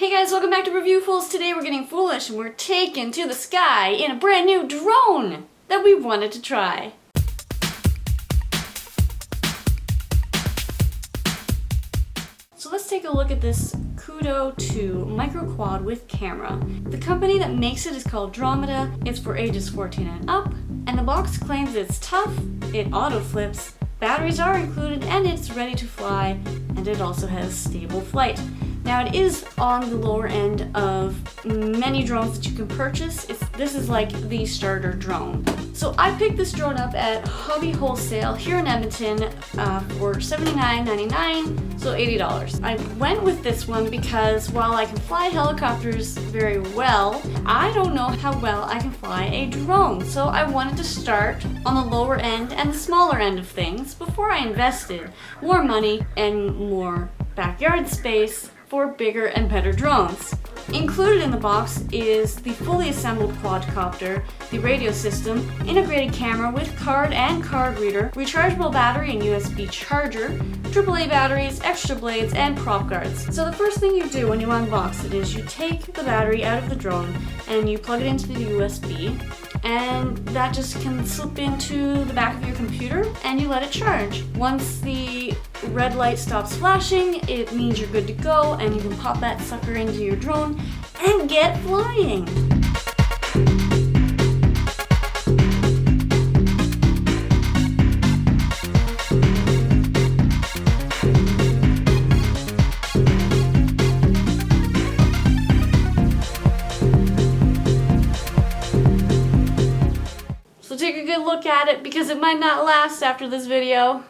Hey guys, welcome back to Review Fools. Today we're getting foolish and we're taken to the sky in a brand new drone that we wanted to try. So let's take a look at this Kodo 2 micro quad with camera. The company that makes it is called Dromida. It's for ages 14 and up, and the box claims it's tough, it auto flips, batteries are included, and it's ready to fly, and it also has stable flight. Now it is on the lower end of many drones that you can purchase. This is like the starter drone. So I picked this drone up at Hobby Wholesale here in Edmonton for $79.99, so $80. I went with this one because while I can fly helicopters very well, I don't know how well I can fly a drone. So I wanted to start on the lower end and the smaller end of things before I invested more money and more backyard space for bigger and better drones. Included in the box is the fully assembled quadcopter, the radio system, integrated camera with card and card reader, rechargeable battery and USB charger, AAA batteries, extra blades, and prop guards. So the first thing you do when you unbox it is you take the battery out of the drone and you plug it into the USB, and that just can slip into the back of your computer and you let it charge. Once the red light stops flashing, it means you're good to go and you can pop that sucker into your drone and get flying. So take a good look at it because it might not last after this video.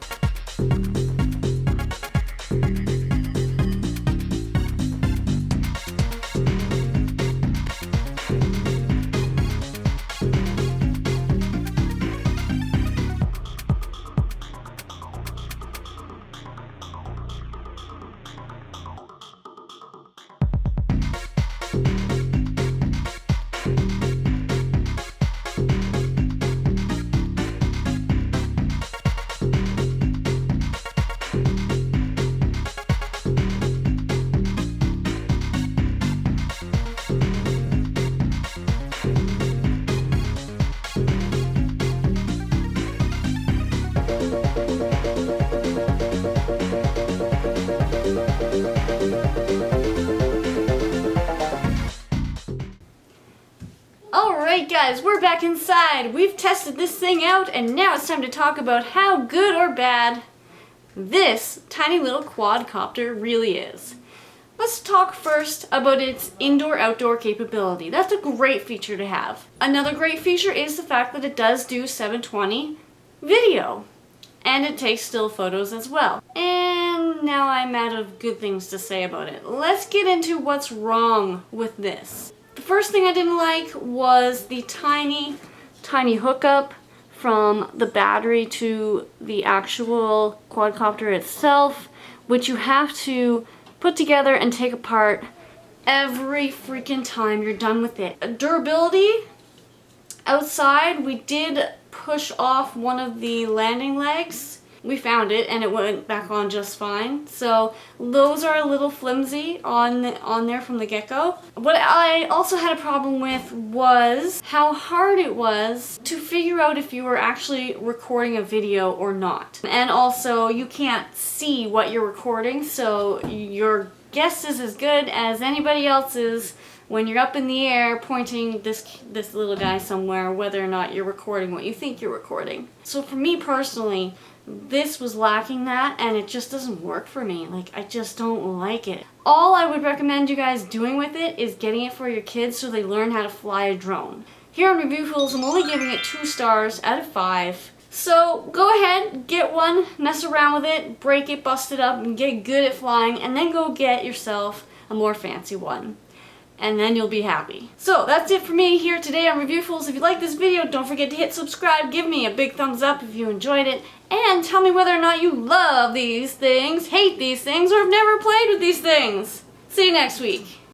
Alright guys, we're back inside. We've tested this thing out and now it's time to talk about how good or bad this tiny little quadcopter really is. Let's talk first about its indoor-outdoor capability. That's a great feature to have. Another great feature is the fact that it does do 720 video. And it takes still photos as well. And now I'm out of good things to say about it. Let's get into what's wrong with this. The first thing I didn't like was the tiny hookup from the battery to the actual quadcopter itself, which you have to put together and take apart every freaking time you're done with it. Durability, outside we did push off one of the landing legs. We found it and it went back on just fine. So those are a little flimsy on there from the get-go. What I also had a problem with was how hard it was to figure out if you were actually recording a video or not. And also you can't see what you're recording, so your guess is as good as anybody else's when you're up in the air pointing this little guy somewhere, whether or not you're recording what you think you're recording. So for me personally, this was lacking that, and it just doesn't work for me. Like, I just don't like it. All I would recommend you guys doing with it is getting it for your kids so they learn how to fly a drone. Here on Review Fools, I'm only giving it 2 stars out of 5. So go ahead, get one, mess around with it, break it, bust it up, and get good at flying, and then go get yourself a more fancy one. And then you'll be happy. So that's it for me here today on Review Fools. If you like this video, don't forget to hit subscribe, give me a big thumbs up if you enjoyed it, and tell me whether or not you love these things, hate these things, or have never played with these things. See you next week.